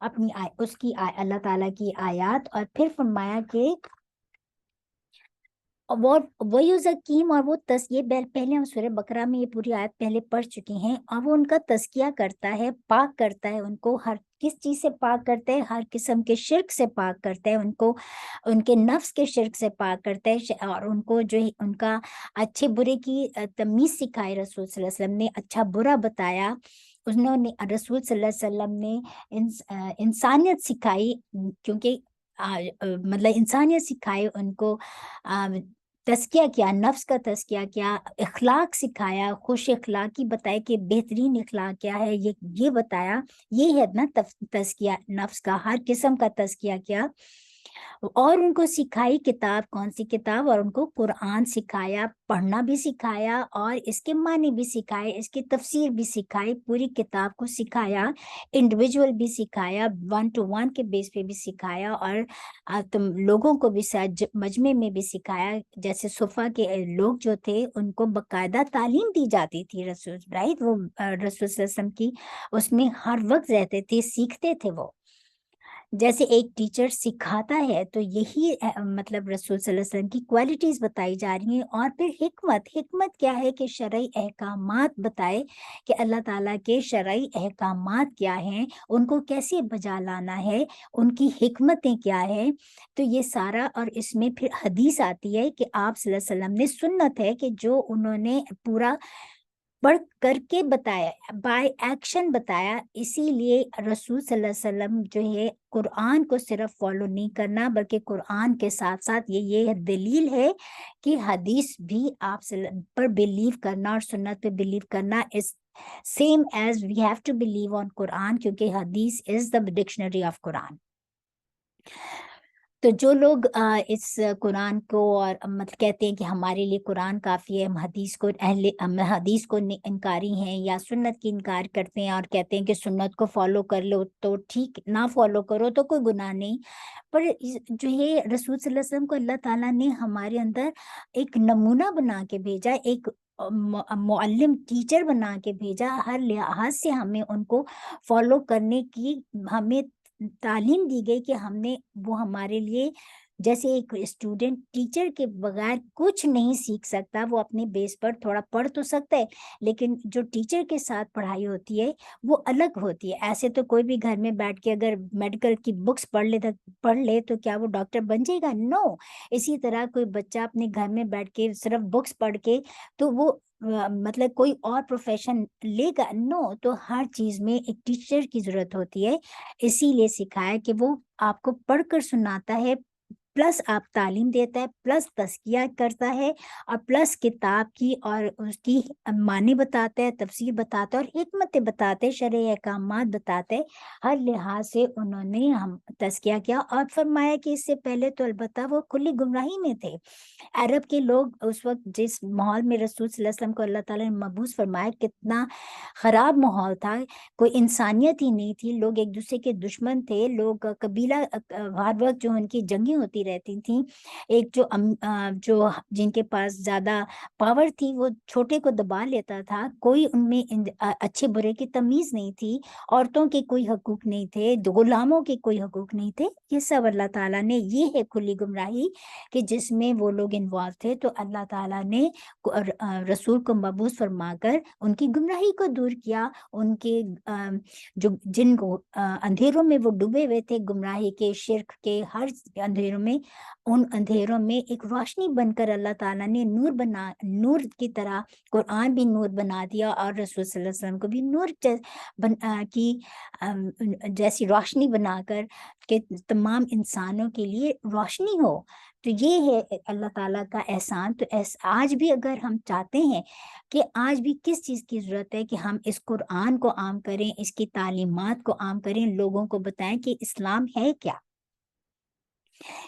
اپنی اس کی اللہ تعالیٰ کی آیات، اور پھر فرمایا کہ وہ یزکیم، اور وہ یہ پہلے ہم سورہ بقرہ میں یہ پوری آیت پہلے پڑھ چکے ہیں، اور وہ ان کا تزکیہ کرتا ہے، پاک کرتا ہے ان کو، ہر کس چیز سے پاک کرتا ہے، ہر قسم کے شرک سے پاک کرتا ہے ان کو، ان کے نفس کے شرک سے پاک کرتا ہے، اور ان کو جو ان کا اچھے برے کی تمیز سکھائی رسول صلی اللہ علیہ وسلم نے، اچھا برا بتایا انہوں نے، رسول صلی اللہ علیہ وسلم نے انسانیت سکھائی، کیونکہ مطلب انسانیت سکھائی ان کو، تزکیہ کیا، نفس کا تزکیہ کیا، اخلاق سکھایا، خوش اخلاقی بتائے کہ بہترین اخلاق کیا ہے، یہ بتایا، یہ ہے نا تزکیہ نفس کا، ہر قسم کا تزکیہ کیا، اور ان کو سکھائی کتاب، کون سی کتاب، اور ان کو قرآن سکھایا، پڑھنا بھی سکھایا، اور اس کے معنی بھی سکھائے، اس کی تفسیر بھی سکھائی، پوری کتاب کو سکھایا، انڈیویجول بھی سکھایا، 1 to 1 کے بیس پہ بھی سکھایا، اور تم لوگوں کو بھی مجمع میں بھی سکھایا، جیسے صفا کے لوگ جو تھے ان کو باقاعدہ تعلیم دی جاتی تھی، رسول رائٹ، وہ رسول صلی اللہ علیہ وسلم کی اس میں ہر وقت رہتے تھے، سیکھتے تھے وہ، جیسے ایک ٹیچر سکھاتا ہے، تو یہی مطلب رسول صلی اللہ علیہ وسلم کی کوالٹیز بتائی جا رہی ہیں، اور پھر حکمت کیا ہے کہ شرعی احکامات بتائے کہ اللہ تعالیٰ کے شرعی احکامات کیا ہیں، ان کو کیسے بجا لانا ہے، ان کی حکمتیں کیا ہے، تو یہ سارا، اور اس میں پھر حدیث آتی ہے کہ آپ صلی اللہ علیہ وسلم نے سنت ہے کہ جو انہوں نے پورا پڑھ کر کے بتایا، بائی ایکشن بتایا، اسی لیے رسول صلی اللہ علیہ وسلم جو ہے قرآن کو صرف فالو نہیں کرنا، بلکہ قرآن کے ساتھ ساتھ یہ دلیل ہے کہ حدیث بھی آپ پر بلیو کرنا، اور سنت پہ بلیو کرنا اس same as we have to believe on Quran, کیونکہ حدیث از دا ڈکشنری آف قرآن۔ تو جو لوگ اس قرآن کو اور مطلب کہتے ہیں کہ ہمارے لیے قرآن کافی ہے، ہم حدیث کو انکاری ہیں، یا سنت کی انکار کرتے ہیں اور کہتے ہیں کہ سنت کو فالو کر لو تو ٹھیک، نہ فالو کرو تو کوئی گناہ نہیں، پر جو ہے رسول صلی اللہ علیہ وسلم کو اللہ تعالیٰ نے ہمارے اندر ایک نمونہ بنا کے بھیجا، ایک معلم ٹیچر بنا کے بھیجا، ہر لحاظ سے ہمیں ان کو فالو کرنے کی ہمیں تعلیم دی گئی، کہ ہم نے وہ ہمارے لیے، جیسے ایک اسٹوڈنٹ ٹیچر کے بغیر کچھ نہیں سیکھ سکتا، وہ اپنے بیس پر تھوڑا پڑھ تو سکتا ہے، لیکن جو ٹیچر کے ساتھ پڑھائی ہوتی ہے وہ الگ ہوتی ہے۔ ایسے تو کوئی بھی گھر میں بیٹھ کے اگر میڈیکل کی بکس پڑھ لے تو کیا وہ ڈاکٹر بن جائے گا؟ نو۔ اسی طرح کوئی بچہ اپنے گھر میں بیٹھ کے صرف بکس پڑھ کے تو وہ مطلب کوئی اور پروفیشن لے گا؟ نو۔ تو ہر چیز میں ایک ٹیچر کی ضرورت ہوتی ہے، اسی لیے سکھایا کہ وہ آپ کو پڑھ کر سناتا ہے، پلس آپ تعلیم دیتا ہے، پلس تزکیہ کرتا ہے، اور پلس کتاب کی اور اس کی معنی بتاتا ہے، تفسیر بتاتا ہے، اور حکمتیں بتاتے ہیں، شرعی احکامات بتاتے ہیں، ہر لحاظ سے انہوں نے ہم تزکیہ کیا، اور فرمایا کہ اس سے پہلے تو البتہ وہ کھلی گمراہی میں تھے۔ عرب کے لوگ اس وقت جس ماحول میں رسول صلی اللہ علیہ وسلم کو اللہ تعالیٰ نے مبعوث فرمایا، کتنا خراب ماحول تھا، کوئی انسانیت ہی نہیں تھی، لوگ ایک دوسرے کے دشمن تھے، لوگ قبیلہ ہر وقت جو ان کی جنگیں ہوتی رہتی تھیں، ایک جو جن کے پاس زیادہ پاور تھی وہ چھوٹے کو دبا لیتا تھا، کوئی ان میں اچھے برے کی تمیز نہیں تھی، عورتوں کے کوئی حقوق نہیں تھے، غلاموں کے کوئی حقوق نہیں تھے، یہ سب اللہ تعالیٰ نے، یہ ہے کھلی گمراہی کہ جس میں وہ لوگ انوالو تھے، تو اللہ تعالیٰ نے رسول کو مبعوث فرما کر ان کی گمراہی کو دور کیا، ان کے جن کو اندھیروں میں وہ ڈوبے ہوئے تھے، گمراہی کے، شرک کے، ہر اندھیروں میں، ان اندھیروں میں ایک روشنی بن کر اللہ تعالیٰ نے نور کی طرح قرآن بھی نور بنا دیا، اور رسول صلی اللہ علیہ وسلم کو بھی نور کی جیسی روشنی بنا کر کہ تمام انسانوں کے لیے روشنی ہو۔ تو یہ ہے اللہ تعالیٰ کا احسان۔ تو آج بھی اگر ہم چاہتے ہیں کہ آج بھی کس چیز کی ضرورت ہے کہ ہم اس قرآن کو عام کریں، اس کی تعلیمات کو عام کریں، لوگوں کو بتائیں کہ اسلام ہے کیا،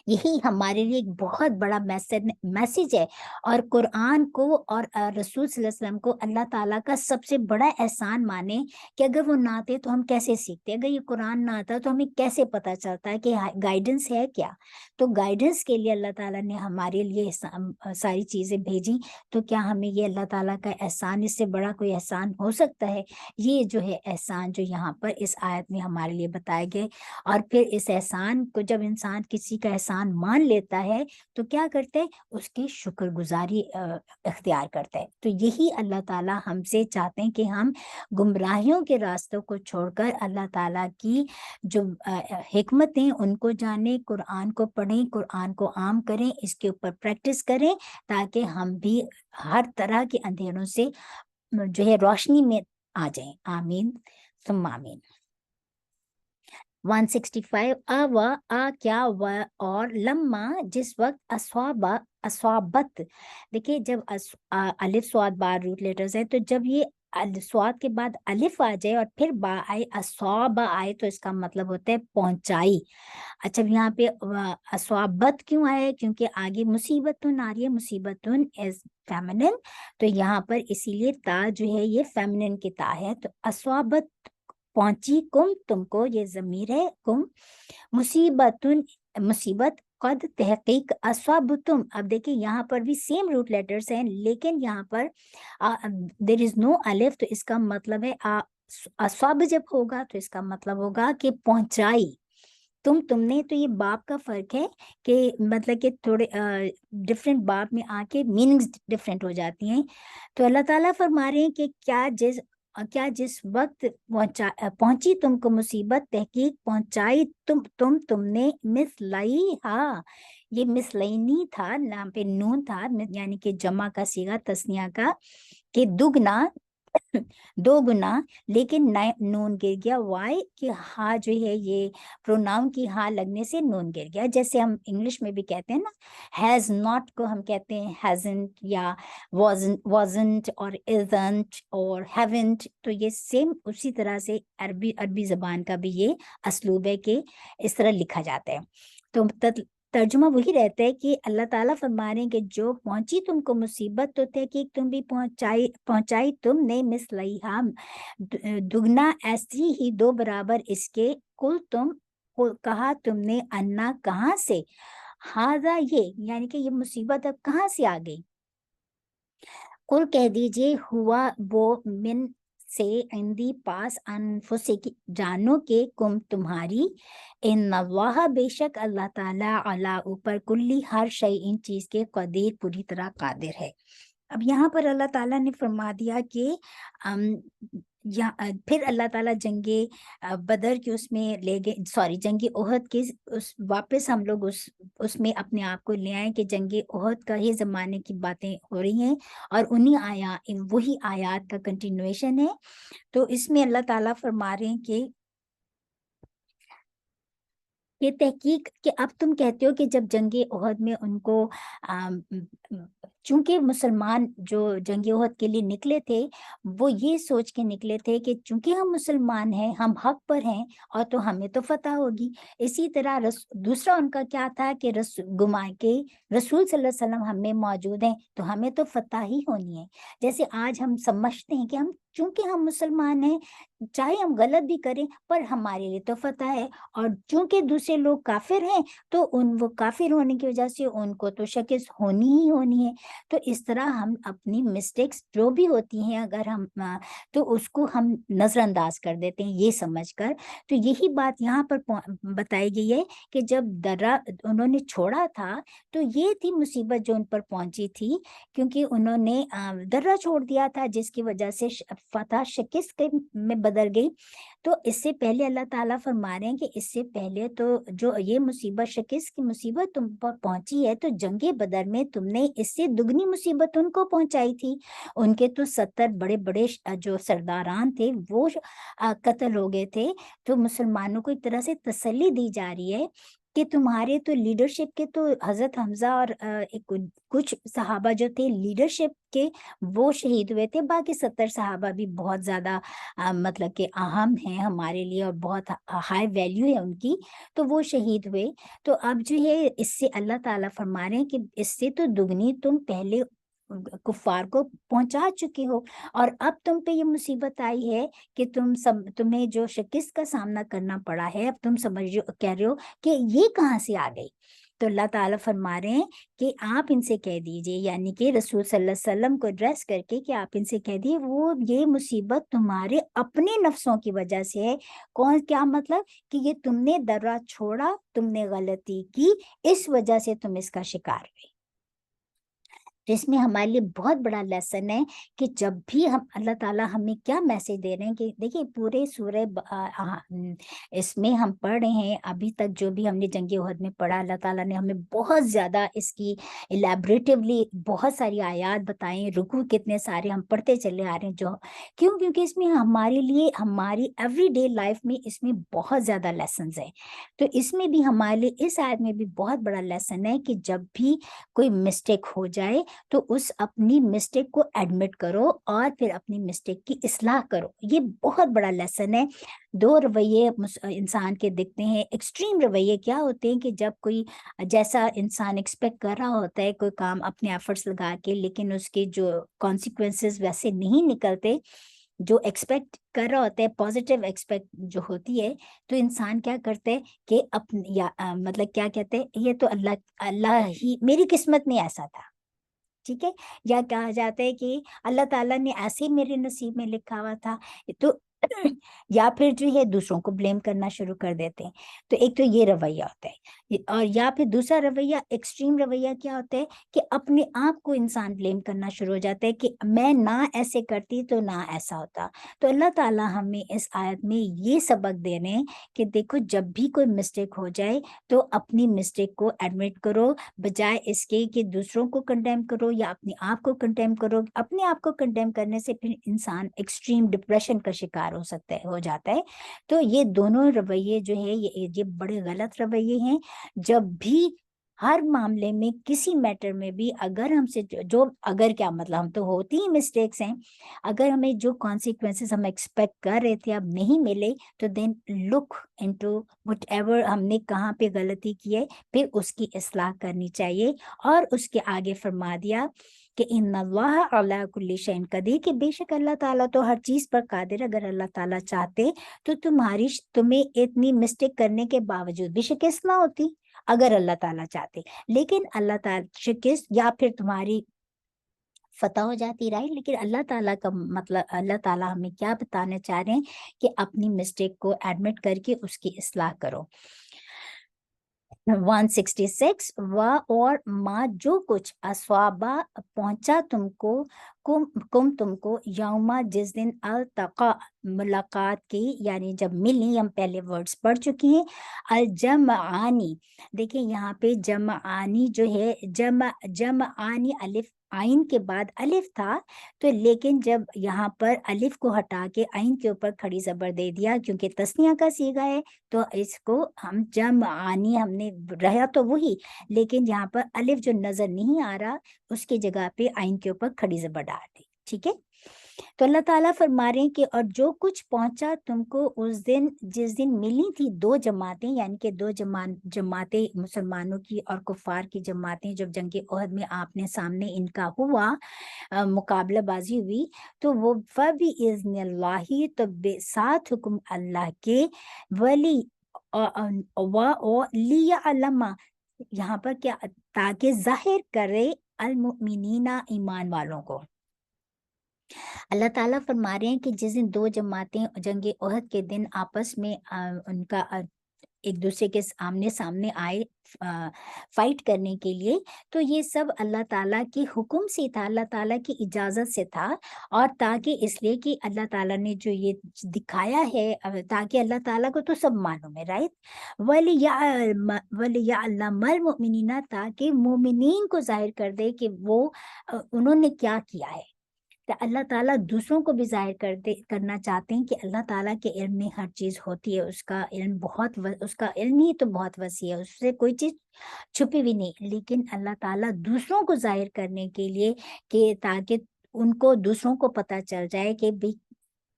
یہی ہمارے لیے ایک بہت بڑا میسج ہے، اور قرآن کو اور رسول صلی اللہ علیہ وسلم کو اللہ تعالیٰ کا سب سے بڑا احسان مانے کہ اگر وہ نہ آتے تو ہم کیسے سیکھتے، اگر یہ قرآن نہ آتا تو ہمیں کیسے پتہ چلتا ہے کہ گائیڈنس ہے کیا. تو گائیڈنس کے لیے اللہ تعالیٰ نے ہمارے لیے ساری چیزیں بھیجی. تو کیا ہمیں یہ اللہ تعالیٰ کا احسان، اس سے بڑا کوئی احسان ہو سکتا ہے؟ یہ جو ہے احسان جو یہاں پر اس آیت میں ہمارے لیے بتائے گئے. اور پھر اس احسان کو جب انسان کسی کا احسان مان لیتا ہے تو کیا کرتے ہیں، اس کی شکر گزاری اختیار کرتا ہے. تو یہی اللہ تعالیٰ ہم سے چاہتے ہیں کہ ہم گمراہیوں کے راستوں کو چھوڑ کر اللہ تعالیٰ کی جو حکمتیں ان کو جانیں، قرآن کو پڑھیں، قرآن کو عام کریں، اس کے اوپر پریکٹس کریں، تاکہ ہم بھی ہر طرح کے اندھیروں سے جو ہے روشنی میں آ جائیں. آمین ثم آمین. 165 کیا اور لما جس وقت اسوابت. دیکھیے جب الف سواد بار روٹ لیٹرز ہے، تو جب یہ سواد کے بعد الف آ جائے اور پھر با آئے، اسواب آئے، تو اس کا مطلب ہوتا ہے پہنچائی. اچھا یہاں پہ اسوابت کیوں آئے؟ کیونکہ آگے مصیبتن آ رہی ہے، مصیبتن از فیمنن، تو یہاں پر اسی لیے تا جو ہے یہ فیمنن کی تا ہے. تو اسوابت پہنچی کم تم کو، یہ ضمیر ہے کم، مصیبت قد تحقیق اصابتم. اب دیکھیں یہاں پر بھی سیم روٹ لیٹرز ہیں، لیکن یہاں پر دیر از نو الف، تو اس کا مطلب ہے اصاب جب ہوگا تو اس کا مطلب ہوگا کہ پہنچائی تم نے. تو یہ باب کا فرق ہے کہ مطلب کہ تھوڑے ڈفرینٹ باب میں آ کے میننگز ڈفرینٹ ہو جاتی ہیں. تو اللہ تعالیٰ فرما رہے ہیں کہ کیا جس وقت پہنچی تم کو مصیبت، تحقیق پہنچائی تم نے مثلئی ہاں، یہ مثلینی تھا، نام پہ نون تھا، یعنی کہ جمع کا صیغہ تثنیہ کا، کہ دگنا دو گنا، لیکن نون گر گیا. وائی کہ ہاں جو ہے یہ پروناؤن کی ہاں لگنے سے نون گر گیا. جیسے ہم انگلش میں بھی کہتے ہیں نا، ہیز ناٹ کو ہم کہتے ہیں ہیزنٹ، یا wasn't اور isn't اور haven't. تو یہ سیم اسی طرح سے عربی زبان کا بھی یہ اسلوب ہے کہ اس طرح لکھا جاتا ہے. تو ترجمہ وہی رہتا ہے کہ اللہ تعالیٰ فرما رہے ہیں کہ جو پہنچی تم کو مصیبت، تو تحقیق تم بھی پہنچائی تم نے مثلیہا، دگنا ایسی ہی، دو برابر اس کے، کل تم کہا تم نے، انا کہاں سے، ہاذا یہ، یعنی کہ یہ مصیبت اب کہاں سے آ گئی. کل کہہ دیجئے ہوا وہ، من سے، عندی پاس، انفسک جانو کے، کم تمہاری، ان اللہ بے شک اللہ تعالیٰ، علی اوپر، کلی ہر شے ان چیز کے، قدیر پوری طرح قادر ہے. اب یہاں پر اللہ تعالیٰ نے فرما دیا کہ پھر اللہ تعالیٰ جنگ بدر کی اس میں لے گئے، جنگ احد کی واپس ہم لوگ اس میں اپنے آپ کو لے آئیں کہ جنگ احد کا ہی زمانے کی باتیں ہو رہی ہیں، اور وہی آیات کا کنٹینویشن ہے. تو اس میں اللہ تعالیٰ فرما رہے ہیں کہ یہ تحقیق کہ اب تم کہتے ہو کہ جب جنگ احد میں ان کو چونکہ مسلمان جو جنگ احد کے لیے نکلے تھے، وہ یہ سوچ کے نکلے تھے کہ چونکہ ہم مسلمان ہیں، ہم حق پر ہیں، اور تو ہمیں تو فتح ہوگی. اسی طرح دوسرا ان کا کیا تھا کہ گما کے رسول صلی اللہ علیہ وسلم ہم میں موجود ہیں تو ہمیں تو فتح ہی ہونی ہے. جیسے آج ہم سمجھتے ہیں کہ چونکہ ہم مسلمان ہیں، چاہے ہم غلط بھی کریں پر ہمارے لیے تو فتح ہے، اور چونکہ دوسرے لوگ کافر ہیں تو وہ کافر ہونے کی وجہ سے ان کو تو شکست ہونی ہی ہونی ہے. تو اس طرح ہم اپنی مسٹیکس جو بھی ہوتی ہیں اگر ہم تو اس کو ہم نظر انداز کر دیتے ہیں یہ سمجھ کر. تو یہی بات یہاں پر بتائی گئی ہے کہ جب درہ انہوں نے چھوڑا تھا تو یہ تھی مصیبت جو ان پر پہنچی تھی، کیونکہ انہوں نے درہ چھوڑ دیا تھا، جس کی وجہ سے فتح شکست میں بدل گئی. تو اس سے پہلے اللہ تعالیٰ فرما رہے ہیں کہ اس سے پہلے تو جو یہ مصیبت، شکست کی مصیبت تم پر پہنچی ہے، تو جنگ بدر میں تم نے اس سے دگنی مصیبت ان کو پہنچائی تھی. ان کے تو 70 بڑے بڑے جو سرداران تھے وہ قتل ہو گئے تھے. تو مسلمانوں کو ایک طرح سے تسلی دی جا رہی ہے کہ تمہارے تو لیڈرشپ کے تو حضرت حمزہ اور کچھ صحابہ جو تھے لیڈرشپ کے وہ شہید ہوئے تھے، باقی 70 صحابہ بھی بہت زیادہ مطلب کہ اہم ہیں ہمارے لیے اور بہت ہائی ویلیو ہے ان کی، تو وہ شہید ہوئے۔ تو اب جو ہے اس سے اللہ تعالیٰ فرما رہے ہیں کہ اس سے تو دگنی تم پہلے کفار کو پہنچا چکے ہو، اور اب تم پہ یہ مصیبت آئی ہے کہ تمہیں جو شکست کا سامنا کرنا پڑا ہے، اب تم کہہ رہے ہو کہ یہ کہاں سے آ گئی۔ تو اللہ تعالیٰ فرما رہے ہیں کہ آپ ان سے کہہ دیجئے، یعنی کہ رسول صلی اللہ علیہ وسلم کو ایڈریس کر کے کہ آپ ان سے کہہ دیجئے وہ یہ مصیبت تمہارے اپنے نفسوں کی وجہ سے ہے۔ کیا مطلب کہ یہ تم نے درہ چھوڑا، تم نے غلطی کی، اس وجہ سے تم اس کا شکار ہوئے۔ تو اس میں ہمارے لیے بہت بڑا لیسن ہے کہ جب بھی ہم اللہ تعالیٰ ہمیں کیا میسج دے رہے ہیں کہ دیکھیے پورے سورہ اس میں ہم پڑھ رہے ہیں ابھی تک جو بھی ہم نے جنگ احد میں پڑھا، اللہ تعالیٰ نے ہمیں بہت زیادہ اس کی الیبریٹیولی بہت ساری آیات بتائیں، رکوع کتنے سارے ہم پڑھتے چلے آ رہے ہیں۔ کیونکہ اس میں ہمارے لیے ہماری ایوری ڈے لائف میں اس میں بہت زیادہ لیسنز ہیں۔ تو اس میں بھی ہمارے لیے اس آیت میں بھی بہت بڑا لیسن ہے کہ جب بھی کوئی مسٹیک ہو جائے تو اس اپنی مسٹیک کو ایڈمٹ کرو اور پھر اپنی مسٹیک کی اصلاح کرو۔ یہ بہت بڑا لیسن ہے۔ دو رویے انسان کے دکھتے ہیں، ایکسٹریم رویے کیا ہوتے ہیں کہ جب کوئی جیسا انسان ایکسپیکٹ کر رہا ہوتا ہے کوئی کام اپنے ایفرٹس لگا کے، لیکن اس کے جو کانسیکوینسز ویسے نہیں نکلتے جو ایکسپیکٹ کر رہا ہوتا ہے، پازیٹیو ایکسپیکٹ جو ہوتی ہے، تو انسان کیا کرتے ہیں کہ مطلب کیا کہتے ہیں، یہ تو اللہ ہی میری قسمت میں ایسا تھا، ٹھیک ہے، یا کہا جاتا ہے کہ اللہ تعالیٰ نے ایسے ہی میرے نصیب میں لکھا ہوا تھا، تو یا پھر جو ہے دوسروں کو بلیم کرنا شروع کر دیتے ہیں۔ تو ایک تو یہ رویہ ہوتا ہے، اور یا پھر دوسرا رویہ ایکسٹریم رویہ کیا ہوتا ہے کہ اپنے آپ کو انسان بلیم کرنا شروع ہو جاتا ہے کہ میں نہ ایسے کرتی تو نہ ایسا ہوتا۔ تو اللہ تعالیٰ ہمیں اس آیت میں یہ سبق دے رہے ہیں کہ دیکھو جب بھی کوئی مسٹیک ہو جائے تو اپنی مسٹیک کو ایڈمٹ کرو، بجائے اس کے کہ دوسروں کو کنڈیم کرو یا اپنے آپ کو کنڈیم کرو۔ اپنے آپ کو کنڈیم کرنے سے پھر انسان ایکسٹریم ڈپریشن کا شکار ہو جاتا ہے۔ تو یہ دونوں رویے جو ہے یہ بڑے غلط رویے ہیں۔ جب بھی ہر معاملے میں کسی میٹر میں بھی اگر ہم سے جو اگر کیا مطلب ہم تو ہوتی ہی مسٹیکس ہیں، اگر ہمیں جو کانسیکوینسز ہم ایکسپیکٹ کر رہے تھے اب نہیں ملے تو دین لک انٹو وٹ ایور ہم نے کہاں پہ غلطی کی ہے، پھر اس کی اصلاح کرنی چاہیے۔ اور اس کے آگے فرما دیا کہ ان اللہ علی کل شیء قدیر، کہ بے شک اللہ تعالیٰ تو ہر چیز پر قادر، اگر اللہ تعالیٰ چاہتے تو تمہیں اتنی مسٹیک کرنے کے باوجود بھی شکست نہ ہوتی اگر اللہ تعالیٰ چاہتے، لیکن اللہ تعالیٰ شکست یا پھر تمہاری فتح ہو جاتی، رائٹ۔ لیکن اللہ تعالیٰ کا مطلب اللہ تعالیٰ ہمیں کیا بتانا چاہ رہے ہیں کہ اپنی مسٹیک کو ایڈمٹ کر کے اس کی اصلاح کرو۔ 166 اور ما جو کچھ اسوابہ پہنچا تم کو تم کو یوما جس دن التقا ملاقات کی، یعنی جب ملی، ہم پہلے ورڈز پڑھ چکے ہیں، الجمعانی، دیکھیں یہاں پہ جمعانی جو ہے جمعانی الف عین کے بعد الف تھا، تو لیکن جب یہاں پر الف کو ہٹا کے عین کے اوپر کھڑی زبر دے دیا کیونکہ تسنیہ کا صیغہ ہے، تو اس کو ہم جمعانی ہم نے رہا تو وہی، لیکن یہاں پر الف جو نظر نہیں آ رہا اس کی جگہ پہ عین کے اوپر کھڑی زبر ڈال دی، ٹھیک ہے۔ تو اللہ تعالیٰ فرما رہے ہیں کہ اور جو کچھ پہنچا تم کو اس دن جس دن ملی تھی دو جماعتیں، یعنی کہ دو جماعتیں مسلمانوں کی اور کفار کی جماعتیں، جب جنگ احد میں آپ نے سامنے ان کا ہوا مقابلہ بازی ہوئی، تو وہ فَبِإِذْنِ اللَّهِ، تو ساتھ حکم اللہ کے، ولی لِيَعْلَمَ، یہاں پر کیا، تاکہ ظاہر کرے، المؤمنین، ایمان والوں کو۔ اللہ تعالیٰ فرما رہے ہیں کہ جس دن دو جماعتیں جنگ احد کے دن آپس میں ان کا ایک دوسرے کے آمنے سامنے آئے فائٹ کرنے کے لیے، تو یہ سب اللہ تعالیٰ کے حکم سے تھا، اللہ تعالیٰ کی اجازت سے تھا، اور تاکہ اس لیے کہ اللہ تعالیٰ نے جو یہ دکھایا ہے تاکہ اللہ تعالیٰ کو تو سب معلوم ہے، رائٹ، وَلِيَعْلَمَ الْمُؤْمِنِينَ، تاکہ مومنین کو ظاہر کر دے کہ وہ انہوں نے کیا کیا ہے۔ تو اللہ تعالیٰ دوسروں کو بھی ظاہر کرنا چاہتے ہیں کہ اللہ تعالیٰ کے علم میں ہر چیز ہوتی ہے، اس کا علم اس کا علم ہی تو بہت وسیع ہے، اس سے کوئی چیز چھپی بھی نہیں، لیکن اللہ تعالیٰ دوسروں کو ظاہر کرنے کے لیے کہ تاکہ ان کو دوسروں کو پتہ چل جائے کہ بھی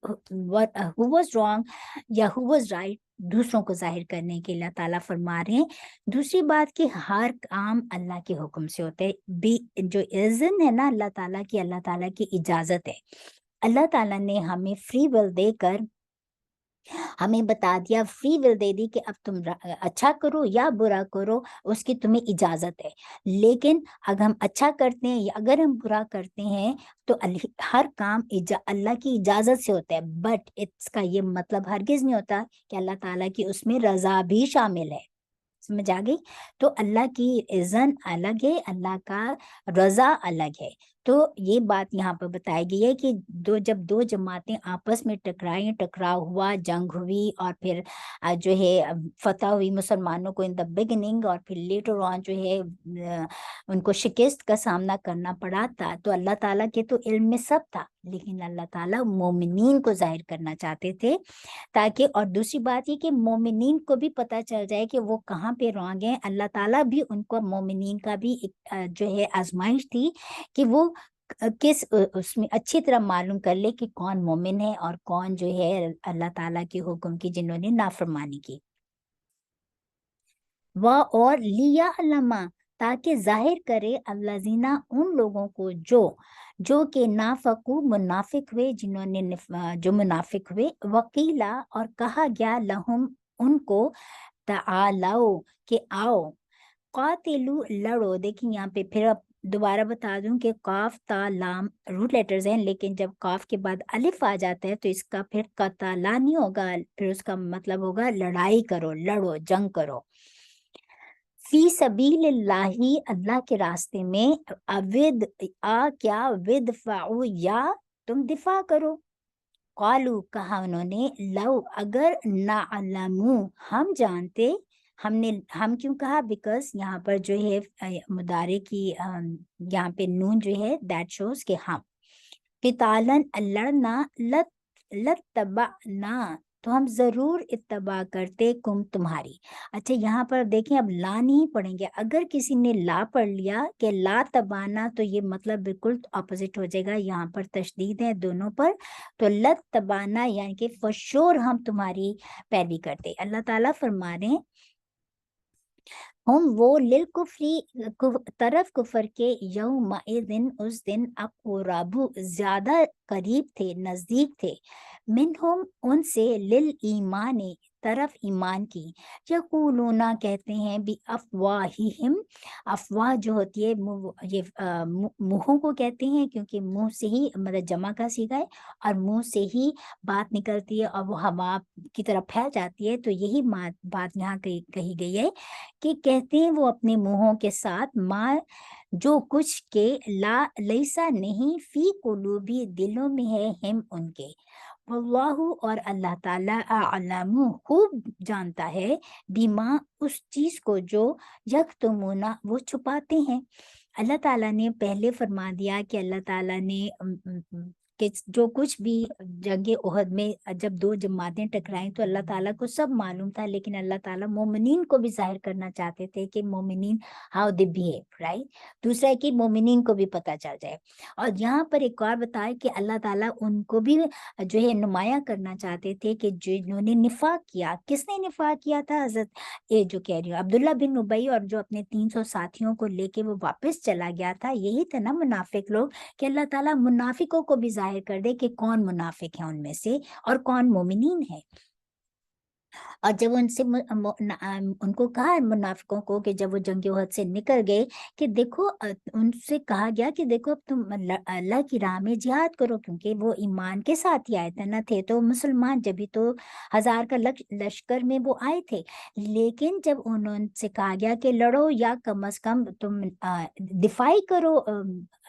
who was wrong یا who was right، دوسروں کو ظاہر کرنے کے اللہ تعالیٰ فرما رہے ہیں۔ دوسری بات کہ ہر کام اللہ کے حکم سے ہوتے ہیں، جو اذن ہے نا اللہ تعالیٰ کی اجازت ہے۔ اللہ تعالیٰ نے ہمیں فری ول دے کر ہمیں بتا دیا، فری ول دے دی کہ اب تم اچھا کرو یا برا کرو، اس کی تمہیں اجازت ہے، لیکن اگر ہم اچھا کرتے ہیں یا اگر ہم برا کرتے ہیں تو ہر کام اللہ کی اجازت سے ہوتا ہے، بٹ اس کا یہ مطلب ہرگز نہیں ہوتا کہ اللہ تعالیٰ کی اس میں رضا بھی شامل ہے۔ سمجھ آ گئی؟ تو اللہ کی اذن الگ ہے، اللہ کا رضا الگ ہے۔ تو یہ بات یہاں پر بتائی گئی ہے کہ جب دو جماعتیں آپس میں ٹکراؤ ہوا، جنگ ہوئی، اور پھر جو ہے فتح ہوئی مسلمانوں کو ان دا بگننگ، اور پھر لیٹر آن جو ہے ان کو شکست کا سامنا کرنا پڑا تھا، تو اللہ تعالیٰ کے تو علم میں سب تھا، لیکن اللہ تعالیٰ مومنین کو ظاہر کرنا چاہتے تھے تاکہ، اور دوسری بات یہ کہ مومنین کو بھی پتہ چل جائے کہ وہ کہاں پہ رونگ ہیں۔ اللہ تعالیٰ بھی ان کو، مومنین کا بھی ایک جو ہے آزمائش تھی کہ وہ کس اس میں اچھی طرح معلوم کر لے کہ کون مومن ہے اور کون جو ہے اللہ تعالیٰ کے حکم کی جنہوں نے نافرمانی کی۔ اور لیا علما، تاکہ ظاہر کرے الذین، ان لوگوں کو جو کہ نافقو، منافق ہوئے، جنہوں نے جو منافق ہوئے، وقیلا، اور کہا گیا لہم، ان کو، تعالو، کہ آؤ، قاتلو، لڑو۔ دیکھیں یہاں پہ پھر اب دوبارہ بتا دوں کہ قاف تا لام روٹ لیٹرز ہیں، لیکن جب قاف کے بعد الف آ جاتا ہے تو اس کا پھر قتلا نہیں ہوگا، پھر اس کا مطلب ہوگا لڑائی کرو، لڑو، جنگ کرو۔ فی سبیل اللہ، اللہ کے راستے میں، ودفعو، یا تم دفاع کرو۔ قالو، کہا انہوں نے، لو، اگر، نعلمو، ہم جانتے، ہم کیوں کہا؟ بیکاز یہاں پر جو ہے مضارع کی یہاں پہ نون جو ہے دیٹ شوز کہ ہم، قتالن، لڑنا، لتبعنا، تو ہم ضرور اتباع کرتے، تمہاری۔ اچھا یہاں پر دیکھیں، اب لا نہیں پڑھیں گے، اگر کسی نے لا پڑھ لیا کہ لا تبانا، تو یہ مطلب بالکل اپوزٹ ہو جائے گا، یہاں پر تشدید ہے دونوں پر، تو لت تبانا یعنی کہ for sure ہم تمہاری پیروی کرتے۔ اللہ تعالیٰ فرما رہے ہیں ہم وہ للکفری، طرف کفر کے، یوم دن، اس دن، اقرب، زیادہ قریب تھے، نزدیک تھے، منہم، ان سے، للایمان، طرف ایمان کی، یقولون، کہتے ہیں، بھی افواہہم، افواہ جو ہوتی ہے یہ منہوں کو کہتے ہیں، کیونکہ منہ سے ہی مطلب جمع کا صیغہ ہے، اور منہ سے ہی بات نکلتی ہے اور وہ ہوا کی طرف پھیل جاتی ہے، تو یہی بات یہاں کہی گئی ہے کہ کہتے ہیں وہ اپنے منہوں کے ساتھ، ماں، جو کچھ کے، لا، لیسا، نہیں، فی قلوبی، دلوں میں ہے، ہم، ان کے، واللہ، اور اللہ تعالیٰ، اعلم، خوب جانتا ہے، بما، اس چیز کو، جو یکتمون، وہ چھپاتے ہیں۔ اللہ تعالیٰ نے پہلے فرما دیا کہ اللہ تعالیٰ نے کہ جو کچھ بھی جنگ احد میں جب دو جماعتیں ٹکرائیں تو اللہ تعالیٰ کو سب معلوم تھا، لیکن اللہ تعالیٰ مومنین کو بھی ظاہر کرنا چاہتے تھے کہ مومنین ہاؤ دے بہیو، رائٹ۔ دوسرا ہے کہ مومنین کو بھی پتہ چل جائے، اور یہاں پر ایک اور بتائے کہ اللہ تعالیٰ ان کو بھی جو ہے نمایاں کرنا چاہتے تھے کہ جنہوں نے نفاق کیا۔ کس نے نفاق کیا تھا؟ حضرت یہ جو کہہ رہی ہوں عبداللہ بن ابی، اور جو اپنے 300 ساتھیوں کو لے کے وہ واپس چلا گیا تھا، یہی تھا نا منافق لوگ، کہ اللہ تعالیٰ منافقوں کو بھی ظاہر کر دے کہ کون منافق ہیں ان میں سے اور کون مومنین ہے۔ اور جب ان سے ان کو کہا منافقوں کو کہ جب وہ جنگ احد سے نکل گئے کہ دیکھو، ان سے کہا گیا کہ دیکھو اب تم اللہ کی راہ میں جہاد کرو، کیونکہ وہ ایمان کے ساتھ ہی آئے تھے نا، تھے تو مسلمان، جبھی تو 1000 کا لشکر میں وہ آئے تھے، لیکن جب انہوں سے کہا گیا کہ لڑو یا کم از کم تم دفاعی کرو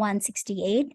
168,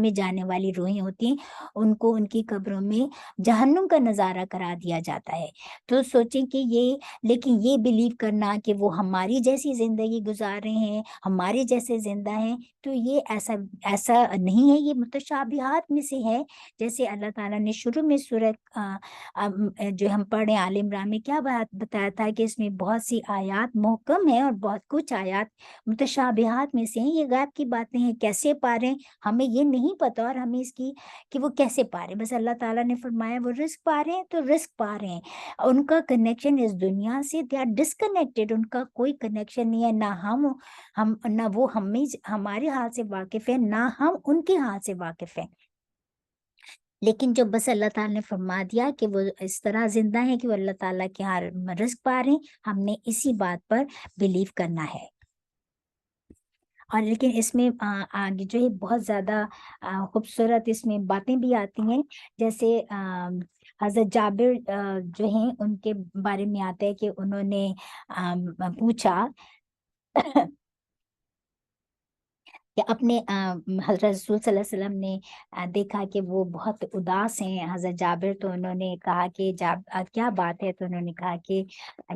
میں جانے والی روحیں ہوتی ہیں ان کو ان کی قبروں میں جہنم کا نظارہ کرا دیا جاتا ہے۔ تو سوچیں کہ لیکن یہ بلیو کرنا کہ وہ ہماری جیسی زندگی گزار رہے ہیں، ہمارے جیسے زندہ ہیں، تو یہ ایسا نہیں ہے، یہ متشابہات میں سے ہے۔ جیسے اللہ تعالیٰ نے شروع میں سورہ جو ہم پڑھ رہے ہیں آل عمران میں کیا بات بتایا تھا کہ اس میں بہت سی آیات محکم ہیں اور بہت کچھ آیات متشابہات میں سے ہیں۔ یہ غیب کی باتیں ہیں، کیسے پا رہے ہیں ہمیں یہ نہیں پتا، اور ہمیں اس کی کہ وہ کیسے پا رہے ہیں، بس اللہ تعالیٰ نے فرمایا وہ رزق پا رہے ہیں تو رزق پا رہے ہیں۔ ان کا کنیکشن اس دنیا سے دے آر ڈسکنیکٹڈ، ان کا کوئی کنیکشن نہیں ہے، نہ نہ وہ ہمارے حال سے واقف ہے، نہ ہم ان کے حال سے واقف ہیں۔ لیکن جو بس اللہ تعالیٰ نے فرما دیا کہ وہ اس طرح زندہ ہیں کہ وہ اللہ تعالیٰ کے ہاں رزق پا رہے ہیں، ہم نے اسی بات پر بلیو کرنا ہے۔ اور لیکن اس میں آگے جو ہے بہت زیادہ خوبصورت اس میں باتیں بھی آتی ہیں، جیسے حضرت جابر جو ہیں ان کے بارے میں آتا ہے کہ انہوں نے پوچھا کہ اپنے حضرت رسول صلی اللہ علیہ وسلم نے دیکھا کہ وہ بہت اداس ہیں حضرت جابر، تو انہوں نے کہا کہ کیا بات ہے، تو انہوں نے کہا کہ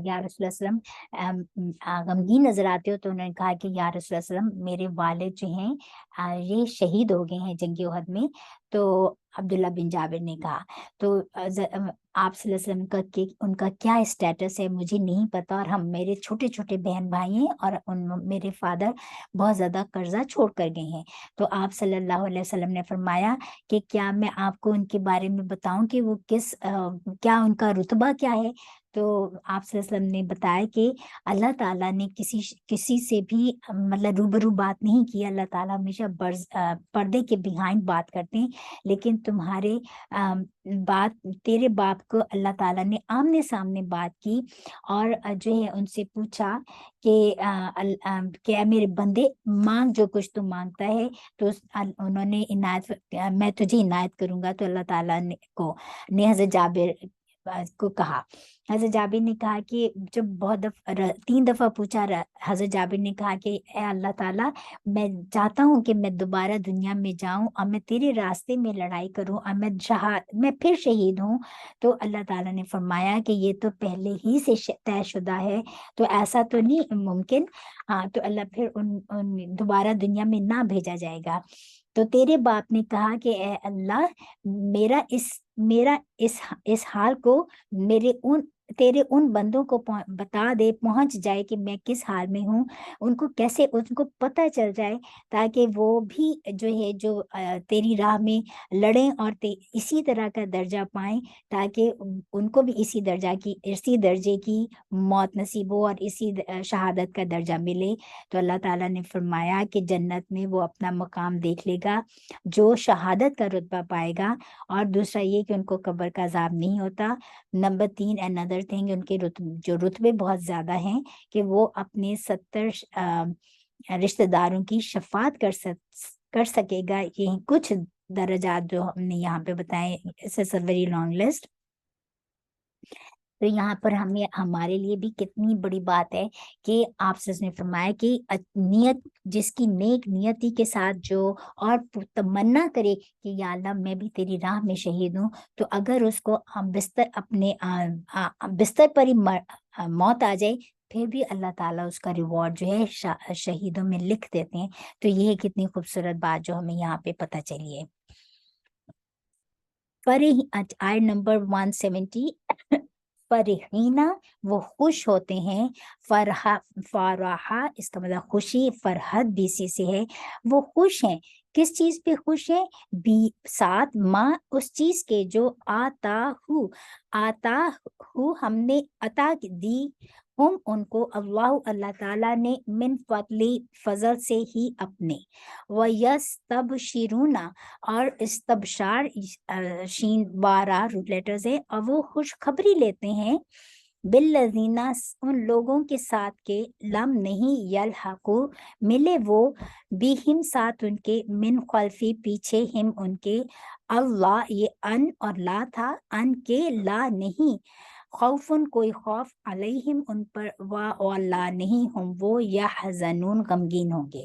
یا رسول اللہ علیہ وسلم غمگین نظر آتے ہو، تو انہوں نے کہا کہ یا رسول اللہ علیہ وسلم میرے والد جو ہیں یہ شہید ہو گئے ہیں جنگ احد میں۔ تو عبداللہ بن جابر نے کہا تو آپ صلی اللہ علیہ وسلم کا ان کا کیا اسٹیٹس ہے مجھے نہیں پتا، اور ہم میرے چھوٹے چھوٹے بہن بھائی ہیں، اور میرے فادر بہت زیادہ قرضہ چھوڑ کر گئے ہیں۔ تو آپ صلی اللہ علیہ وسلم نے فرمایا کہ کیا میں آپ کو ان کے بارے میں بتاؤں کہ وہ کیا ان کا رتبہ کیا ہے؟ تو آپ صلی اللہ علیہ وسلم نے بتایا کہ اللہ تعالیٰ نے کسی سے بھی مطلب روبرو بات نہیں کی، اللہ تعالیٰ ہمیشہ پردے کے بیہائنڈ بات کرتے ہیں، لیکن تمہارے تیرے باپ کو اللہ تعالیٰ نے آمنے سامنے بات کی، اور جو ہے ان سے پوچھا کہ اے میرے بندے مانگ جو کچھ تو مانگتا ہے، تو انہوں نے میں تجھے عنایت کروں گا۔ تو اللہ تعالیٰ نے حضرت جابر کو کہا، حضرت جابر نے کہا کہ جب بہت 3 دفعہ پوچھا، حضرت جابر نے کہا کہ اے اللہ تعالیٰ میں چاہتا ہوں کہ میں دوبارہ دنیا میں جاؤں اور میں تیرے راستے میں لڑائی کروں اور میں پھر شہید ہوں۔ تو اللہ تعالیٰ نے فرمایا کہ یہ تو پہلے ہی سے طے شدہ ہے، تو ایسا تو نہیں ممکن، ہاں تو اللہ پھر ان دوبارہ دنیا میں نہ بھیجا جائے گا۔ تو تیرے باپ نے کہا کہ اے اللہ میرا اس حال کو تیرے ان بندوں کو بتا دے، پہنچ جائے کہ میں کس حال میں ہوں، ان کو پتہ چل جائے، تاکہ وہ بھی جو ہے جو تیری راہ میں لڑیں اور اسی طرح کا درجہ پائیں، تاکہ ان کو بھی اسی درجے کی موت نصیب ہو اور اسی شہادت کا درجہ ملے۔ تو اللہ تعالیٰ نے فرمایا کہ جنت میں وہ اپنا مقام دیکھ لے گا جو شہادت کا رتبہ پائے گا، اور دوسرا یہ کہ ان کو قبر کا عذاب نہیں ہوتا۔ نمبر 3 another thing، ان کے جو رتبے بہت زیادہ ہیں کہ وہ اپنے 70 رشتہ داروں کی شفاعت کر سکے گا۔ یہ کچھ درجات جو ہم نے یہاں پہ بتائے، it's a very long list۔ تو یہاں پر ہمارے لیے بھی کتنی بڑی بات ہے کہ آپ سے نے فرمایا کہ نیت جس کی نیک نیتی کے ساتھ جو اور تمنا کرے کہ یا اللہ میں بھی تیری راہ میں شہید ہوں، تو اگر اس کو اپنے بستر پر ہی موت آ جائے، پھر بھی اللہ تعالیٰ اس کا ریوارڈ جو ہے شہیدوں میں لکھ دیتے ہیں۔ تو یہ کتنی خوبصورت بات جو ہمیں یہاں پہ پتہ چلی ہے۔ آیت نمبر 170، فرحینہ وہ خوش ہوتے ہیں، فارحہ اس کا مطلب خوشی، فرحت بھی اسی سے ہے، وہ خوش ہیں۔ کس چیز پہ خوش ہیں؟ ساتھ ماں اس چیز کے جو آتا ہو ہم نے عطا دی، ہم ان کو اللہ تعالیٰ نے من فضل سے ہی اپنے، وَيَسْتَبْشِرُونَ اور استبشار شین بارہ روٹ لیٹرز ہے، اور وہ خوشخبری لیتے ہیں بالذین ان لوگوں کے ساتھ کے لم نہیں یلحقو ملے وہ بہم ساتھ ان کے من خلفی پیچھے ہم ان کے، اللہ یہ ان اور لا تھا، ان کے لا نہیں، خوفن کوئی خوف، علیہم ان پر، و لا نہیں ہم وہ یحزنون غمگین ہوں گے۔